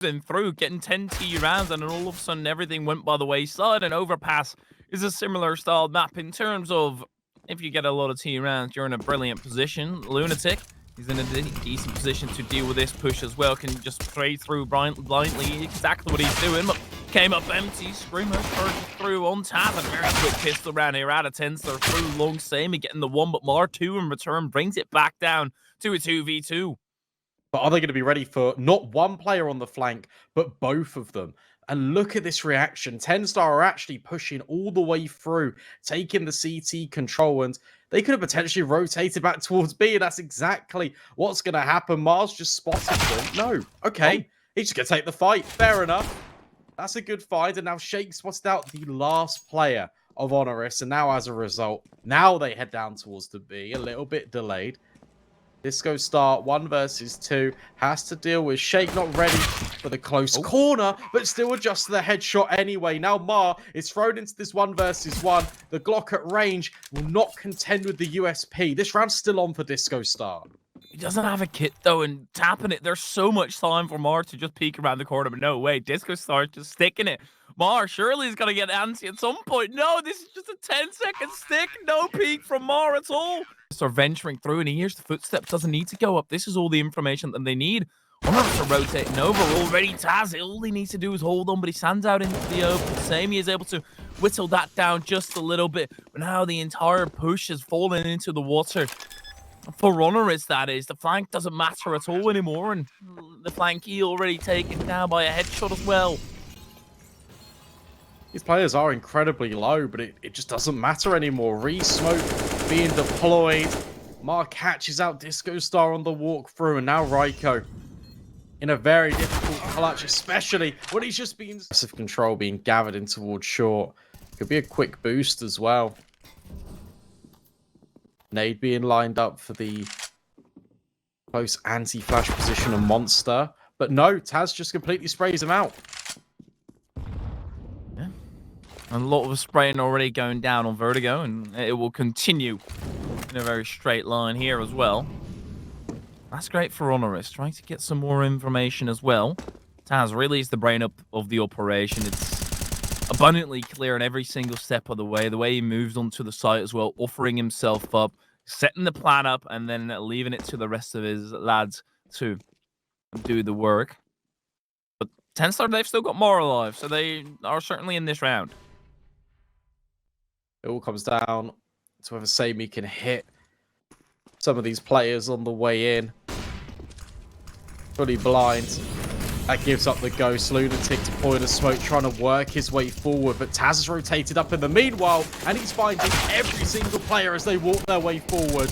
through, getting 10 T rounds, and then all of a sudden everything went by the wayside. And Overpass is a similar style map in terms of if you get a lot of T rounds, you're in a brilliant position. Lunatic, he's in a decent position to deal with this push as well. Can just spray through blindly, exactly what he's doing. Look, came up empty, Screamer charges through on tap, and very quick pistol round here out of TenstaR through long Sammy, getting the one, but Mar 2 in return brings it back down to a 2v2. But are they going to be ready for not one player on the flank, but both of them? And look at this reaction. TenstaR are actually pushing all the way through, taking the CT control, and they could have potentially rotated back towards B, and that's exactly what's going to happen. Mars just spotted them. No, okay. He's just going to take the fight. Fair enough. That's a good find, and now Shake spotted out the last player of HONORIS, and now as a result, now they head down towards the B, a little bit delayed. TenstaR 1 versus 2 has to deal with Shake not ready for the close corner, but still adjusts to the headshot anyway. Now Mar is thrown into this 1 versus 1. The Glock at range will not contend with the USP. This round's still on for TenstaR. He doesn't have a kit though, and tapping it, there's so much time for Mar to just peek around the corner, but no way, TenstaR just sticking it. Mar surely is going to get antsy at some point. No, this is just a 10-second stick. No peek from Mar at all. Start venturing through, and he hears the footsteps. Doesn't need to go up. This is all the information that they need. HONORIS are rotating over already. Taz, all he needs to do is hold on, but he stands out into the open. Sammy is able to whittle that down just a little bit. But now the entire push has fallen into the water. For HONORIS, that is. The flank doesn't matter at all anymore, and the flankie already taken down by a headshot as well. These players are incredibly low, but it just doesn't matter anymore. Re-smoke being deployed. Mar catches out TenstaR on the walkthrough, and now Ryko in a very difficult clutch, especially when he's just been aggressive control being gathered in towards short. Could be a quick boost as well. Nade being lined up for the close anti-flash position of Monster. But no, Taz just completely sprays him out. Yeah. And a lot of spraying already going down on Vertigo, and it will continue in a very straight line here as well. That's great for HONORIS, trying to get some more information as well. Taz really is the brain up of the operation. It's abundantly clear in every single step of the way he moves onto the site as well, offering himself up, setting the plan up, and then leaving it to the rest of his lads to do the work. But TenstaR, they've still got more alive, so they are certainly in this round. It all comes down to whether Sammy can hit some of these players on the way in. Fully blind. That gives up the ghost. Lunatic deploying a smoke, trying to work his way forward, but Taz has rotated up in the meanwhile, and he's finding every single player as they walk their way forward.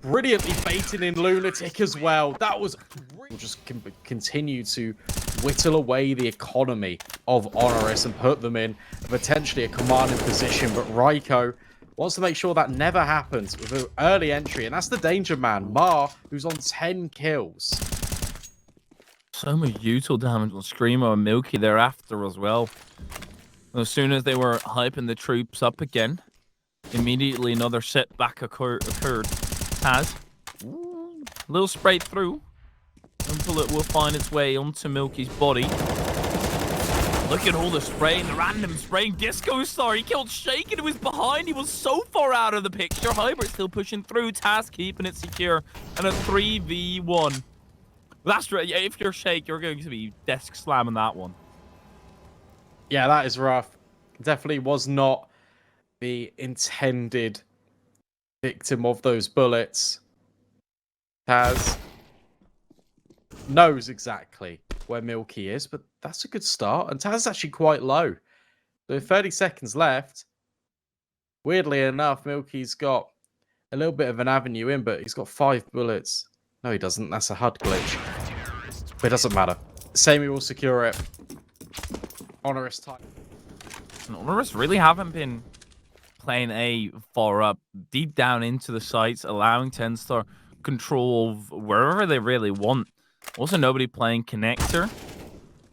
Brilliantly baiting in Lunatic as well. That was we'll just continue to whittle away the economy of HONORIS and put them in potentially a commanding position, but Ryko wants to make sure that never happens with an early entry, and that's the danger man, Mar, who's on 10 kills. So much util damage on Screamo and Milky thereafter as well. As soon as they were hyping the troops up again, immediately another setback occurred. Taz, a little spray through, and bullet will find its way onto Milky's body. Look at all the spraying, the random spraying. TenstaR, he killed Shake and he was behind. He was so far out of the picture. Hybrid still pushing through. Taz keeping it secure. And a 3v1. That's right. Yeah, if you're Shake, you're going to be desk slamming that one. Yeah, that is rough. Definitely was not the intended victim of those bullets. Taz knows exactly where Milky is, but that's a good start. And Taz is actually quite low. So 30 seconds left. Weirdly enough, Milky's got a little bit of an avenue in, but he's got 5 bullets. No, he doesn't. That's a HUD glitch. But it doesn't matter. Sammy will secure it. HONORIS time. HONORIS really haven't been playing A far up, deep down into the sites, allowing TenstaR control of wherever they really want. Also, nobody playing connector.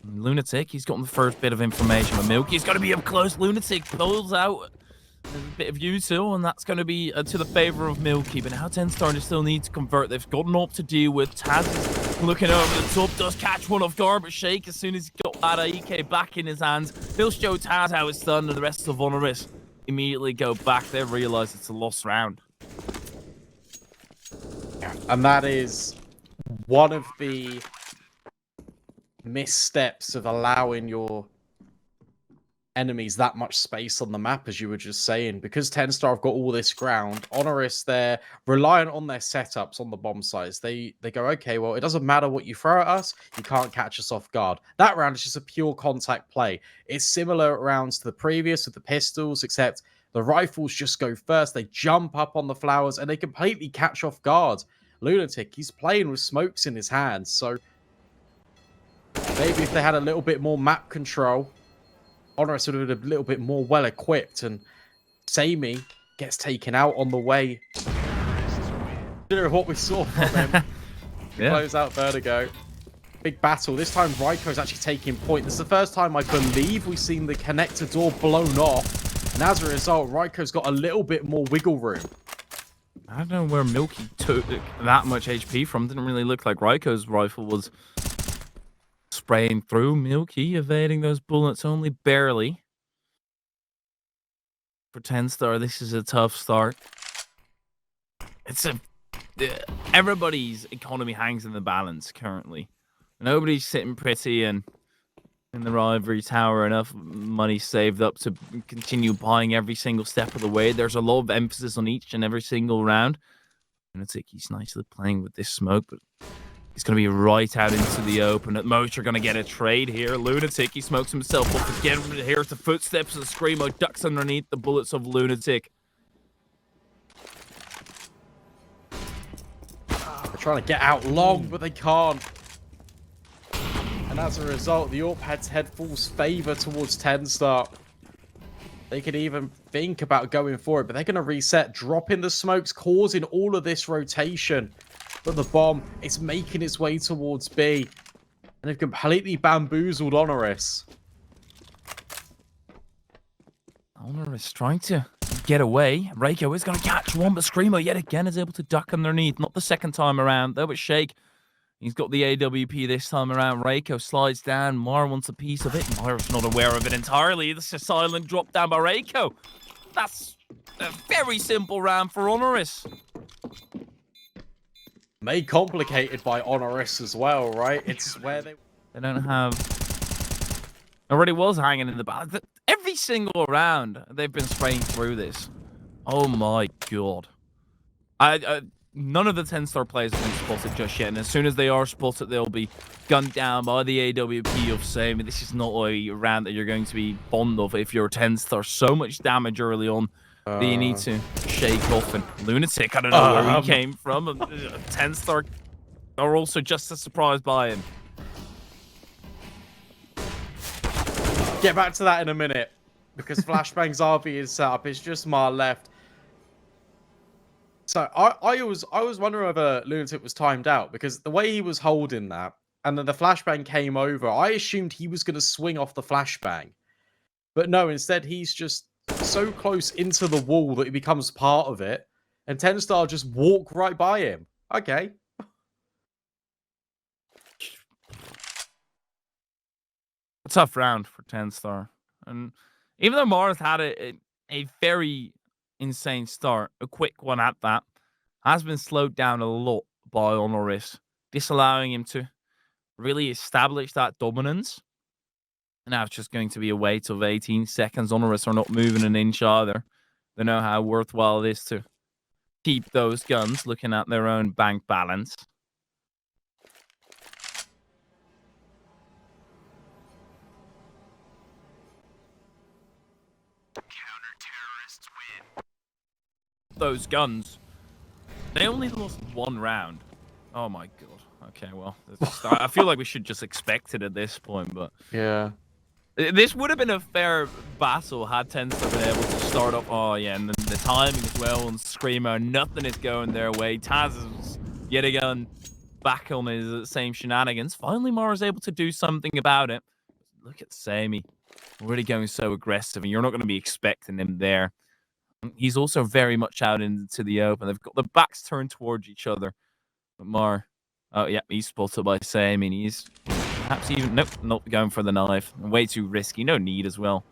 Lunatic, he's gotten the first bit of information, but Milky's got to be up close. Lunatic pulls out a bit of util, and that's going to be to the favor of Milky. But now TenstaR just still need to convert. They've got an op to deal with. Taz is looking over the top, does catch one off guard, but Shake, as soon as he's got that EK back in his hands, he'll show Taz how it's done, and the rest of HONORIS immediately go back. They realize it's a lost round. And that is one of the missteps of allowing your enemies that much space on the map, as you were just saying. Because TenstaR have got all this ground, HONORIS, they're reliant on their setups on the bomb sites. They go, okay, well, it doesn't matter what you throw at us, you can't catch us off guard. That round is just a pure contact play. It's similar rounds to the previous with the pistols, except the rifles just go first. They jump up on the flowers and they completely catch off guard. Lunatic, he's playing with smokes in his hands, so maybe if they had a little bit more map control, HONORIS would have been a little bit more well equipped, and Sammy gets taken out on the way. Consider what we saw from him. Close out Vertigo. Big battle. This time Raiko is actually taking point. This is the first time I believe we've seen the connector door blown off, and as a result, Raiko's got a little bit more wiggle room. I don't know where Milky took that much HP from. Didn't really look like Raiko's rifle was spraying through. Milky evading those bullets only barely. For TenstaR, this is a tough start. Everybody's economy hangs in the balance currently. Nobody's sitting pretty and in the ivory tower, enough money saved up to continue buying every single step of the way. There's a lot of emphasis on each and every single round. Lunatic, he's nicely playing with this smoke, but he's going to be right out into the open. At most, you're going to get a trade here. Lunatic, he smokes himself off again. Here's the footsteps of Screamo, ducks underneath the bullets of Lunatic. They're trying to get out long, but they can't. And as a result, the AWP head falls favor towards TenstaR. They could even think about going for it, but they're going to reset, dropping the smokes, causing all of this rotation. But the bomb is making its way towards B. And they've completely bamboozled HONORIS. HONORIS trying to get away. Raiko is going to catch one, but Screamo yet again is able to duck underneath. Not the second time around, though, but Shake, he's got the AWP this time around. Raiko slides down. Mar wants a piece of it. Mar's not aware of it entirely. This is a silent drop down by Raiko. That's a very simple round for HONORIS. Made complicated by HONORIS as well, right? It's where they don't have... Already was hanging in the balance. Every single round, they've been spraying through this. Oh my god. None of the TenstaR players have been spotted just yet, and as soon as they are spotted, they'll be gunned down by the AWP of Sammy. This is not a round that you're going to be fond of if you're TenstaR. So much damage early on that you need to shake off. And Lunatic, I don't know where he came from. TenstaR are also just as surprised by him. Get back to that in a minute, because Flashbang's RV is set up. It's just Mar left. So I was wondering whether Lunatic was timed out, because the way he was holding that, and then the flashbang came over, I assumed he was going to swing off the flashbang. But no, instead he's just so close into the wall that he becomes part of it, and TenstaR just walk right by him. Okay. A tough round for TenstaR. And even though Mars had a very insane start, a quick one at that, has been slowed down a lot by HONORIS, disallowing him to really establish that dominance. And now it's just going to be a wait of 18 seconds. HONORIS are not moving an inch either. They know how worthwhile it is to keep those guns, looking at their own bank balance. Those guns, they only lost one round. Oh my god. Okay, well, I feel like we should just expect it at this point, but yeah, this would have been a fair battle had TenstaR been able to start up. Oh yeah, and the timing as well on Screamo, nothing is going their way. Taz is yet again back on his same shenanigans. Finally, Mara is able to do something about it. Look at Sammy, already going so aggressive, and you're not going to be expecting him there. He's also very much out into the open. They've got their backs turned towards each other. But Mar Oh, yeah, he's spotted by Sam, and he's perhaps even... Nope, not going for the knife. Way too risky. No need as well.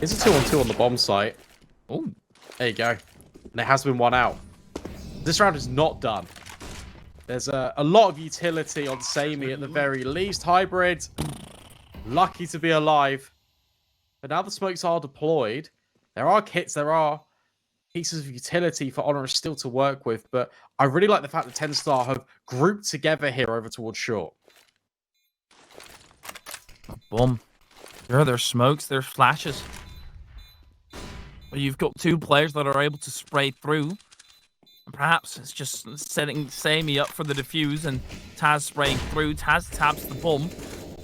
It's a 2-on-2 on the bomb site. Oh, there you go. And there has been one out. This round is not done. There's a lot of utility on Samey at the very least. Hybrid, lucky to be alive. But now the smokes are deployed. There are kits, there are pieces of utility for HONORIS still to work with. But I really like the fact that TenstaR have grouped together here over towards short. boom. There are their smokes, there's flashes. But you've got two players that are able to spray through. And perhaps it's just setting Samey up for the defuse and Taz spraying through. Taz taps the bomb.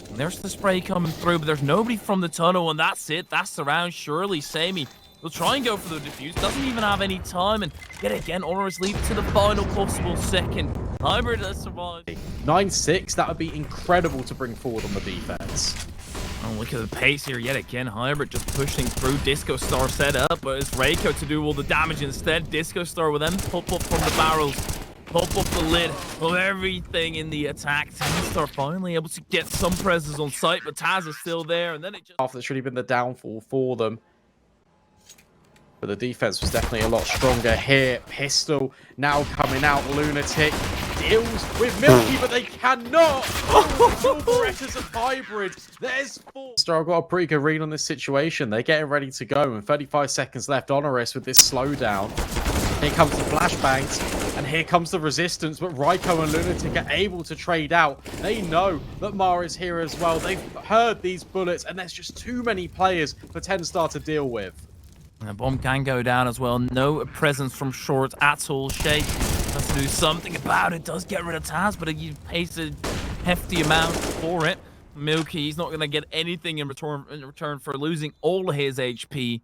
And there's the spray coming through, but there's nobody from the tunnel, and that's it. That's the round. Surely Samey will try and go for the defuse. Doesn't even have any time, and yet again, HONORIS lead to the final possible second. Hybrid has survived. 9-6, that would be incredible to bring forward on the defense. Oh, look at the pace here yet again. Hybrid just pushing through. DiscoStar set up, but it's Reiko to do all the damage instead. DiscoStar will then pop up from the barrels, pop up the lid of everything in the attack. TenstaR finally able to get some presence on site, but Taz is still there, and then it just... That's really been the downfall for them. But the defense was definitely a lot stronger here. Pistol now coming out. Lunatic deals with Milky, but they cannot. Berettas of Hybrid. There's four. TenstaR got a pretty good read on this situation. They're getting ready to go, and 35 seconds left. HONORIS with this slowdown. Here comes the flashbangs, and here comes the resistance, but Reiko and Lunatic are able to trade out. They know that Mar is here as well. They've heard these bullets, and there's just too many players for TenstaR to deal with. And the bomb can go down as well. No presence from short at all. Shake has to do something about it. Does get rid of Taz, but he pays a hefty amount for it. Milky, he's not going to get anything in return for losing all of his HP.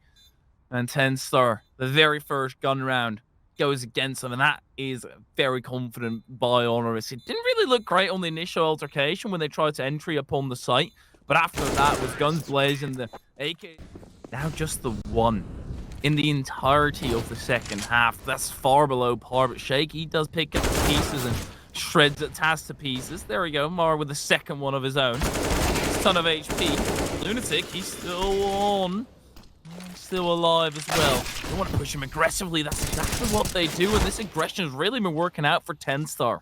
And TenstaR, the very first gun round, goes against him, and that is very confident by HONORIS. It didn't really look great on the initial altercation when they tried to entry upon the site, but after that was guns blazing, the AK. Now just the one in the entirety of the second half. That's far below par, but Shake, he does pick up the pieces and shreds it Taz to pieces. There we go, Mar with the second one of his own. It's a ton of HP. Lunatic, he's still on. Still alive as well. They want to push him aggressively. That's exactly what they do, and this aggression has really been working out for TenstaR.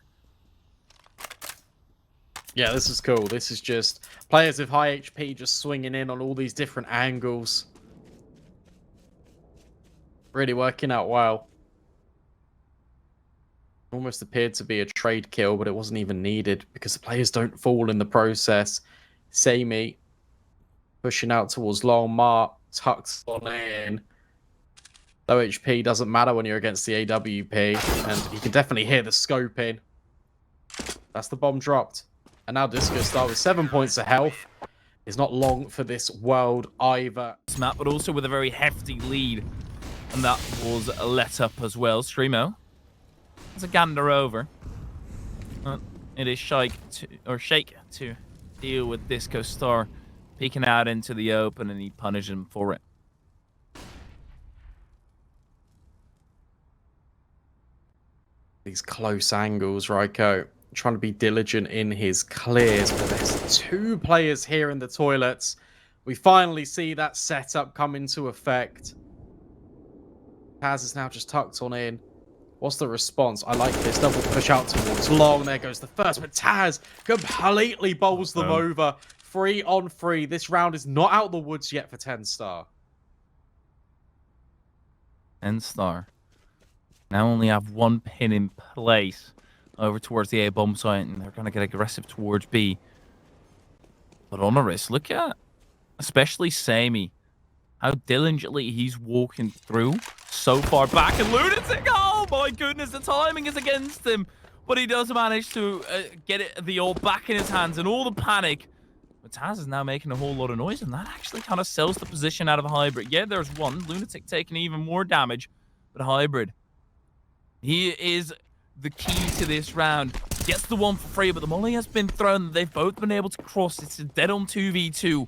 Yeah, this is cool. This is just players with high HP just swinging in on all these different angles. Really working out well. Almost appeared to be a trade kill, but it wasn't even needed because the players don't fall in the process. Samey pushing out towards long. Mark tucks on in. Low HP doesn't matter when you're against the AWP, and you can definitely hear the scoping. That's the bomb dropped. And now DiscoStar with 7 points of health. Is not long for this world either. Map, but also with a very hefty lead. And that was let up as well. Streamo has a gander over. It is Shake to deal with DiscoStar peeking out into the open, and he punished him for it. These close angles, Reiko trying to be diligent in his clears, but there's two players here in the toilets. We finally see that setup come into effect. Taz is now just tucked on in. What's the response? I like this. Double push out towards long. There goes the first, but Taz completely bowls them over. 3 on 3. This round is not out the woods yet for TenstaR. TenstaR now only have one pin in place over towards the A bomb site, and they're going to get aggressive towards B. But HONORIS, look at, especially Samey, how diligently he's walking through so far back. And Lunatic, oh my goodness, the timing is against him. But he does manage to get the ult back in his hands, and all the panic. But Taz is now making a whole lot of noise, and that actually kind of sells the position out of Hybrid. Yeah, there's one. Lunatic taking even more damage. But Hybrid, he is the key to this round. Gets the one for free, but the molly has been thrown. They've both been able to cross. It's a dead on 2v2.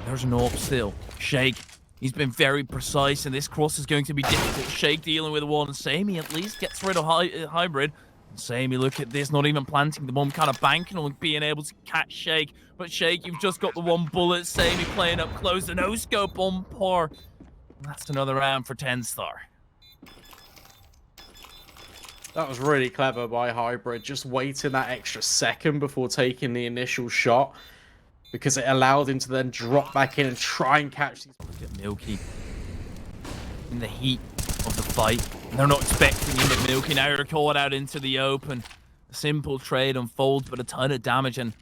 There's an AWP still. Shake, He's been very precise, and this cross is going to be difficult. Shake dealing with one. Sammy at least gets rid of Hybrid. Sammy, look at this, not even planting the bomb, kind of banking on being able to catch Shake. But Shake, you've just got the one bullet. Sammy playing up close, the no-scope on par. That's another round for TenstaR. That was really clever by Hybrid, just waiting that extra second before taking the initial shot, because it allowed him to then drop back in and try and catch these. Look at Milky in the heat of the fight. They're not expecting him, but Milky now are caught out into the open. A simple trade unfolds, but a ton of damage, and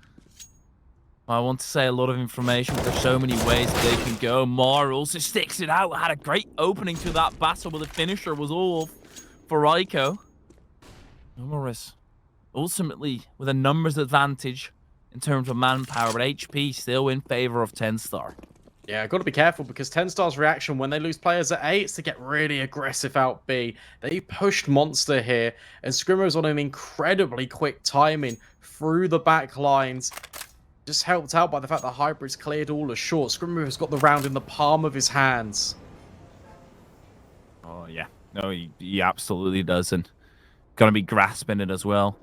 I want to say a lot of information, but there's so many ways they can go. Mar also sticks it out, had a great opening to that battle, but the finisher was all for Ryko. HONORIS, ultimately with a numbers advantage in terms of manpower, but HP still in favor of TenstaR. Yeah, got to be careful, because TenstaR's reaction when they lose players at A is to get really aggressive out B. They pushed Monster here, and Scrimmo's on an incredibly quick timing through the back lines. Just helped out by the fact that Hybrid's cleared all the short. Scrimmo has got the round in the palm of his hands. Oh, yeah. No, he absolutely does, and going to be grasping it as well.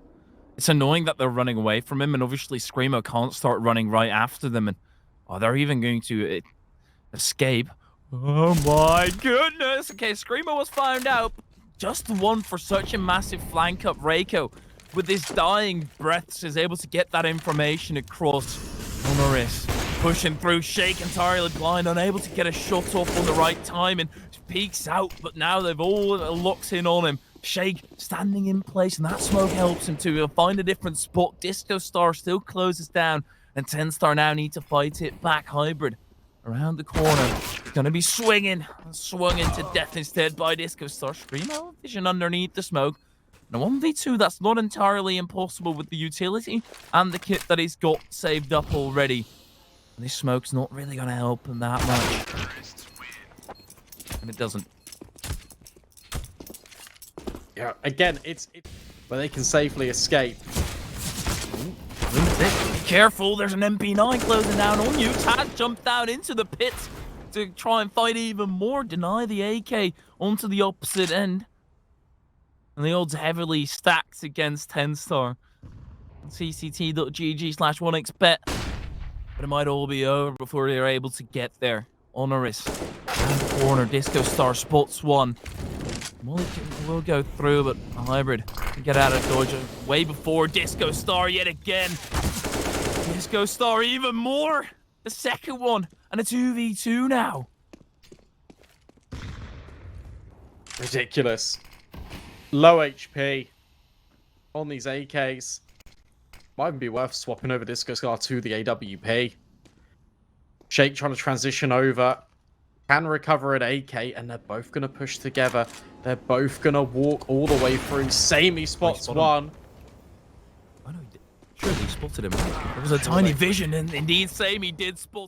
It's annoying that they're running away from him, and obviously Screamo can't start running right after them, and they're even going to escape. Oh my goodness! Okay, Screamo was found out. Just the one for such a massive flank up. Reiko, with his dying breaths, is able to get that information across. HONORIS pushing through. Shake entirely blind, unable to get a shot off on the right time, and peeks out, but now they've all locked in on him. Shake standing in place, and that smoke helps him to find a different spot. DiscoStar still closes down, and TenstaR now need to fight it back. Hybrid around the corner. He's going to be swinging. Swung into death instead by DiscoStar. Screamo vision underneath the smoke. And a 1v2 that's not entirely impossible with the utility and the kit that he's got saved up already. And this smoke's not really going to help him that much. And it doesn't. Yeah, again, it's where they can safely escape. Be careful, there's an MP9 closing down on you. Taz jumped down into the pit to try and fight even more. Deny the AK onto the opposite end. And the odds heavily stacked against TenstaR. CCT.gg/1xbet. But it might all be over before they're able to get there. HONORIS down the corner. DiscoStar spots one. Mulligan will go through, but a Hybrid can get out of dodge way before DiscoStar yet again. DiscoStar even more. The second one, and a 2v2 now. Ridiculous. Low HP on these AKs. Might even be worth swapping over DiscoStar to the AWP. Shake trying to transition over. Can recover an AK, and they're both going to push together. They're both going to walk all the way through. Sammy spots one. Oh, no, surely he spotted him. There was a tiny vision, and indeed Sammy did spot him.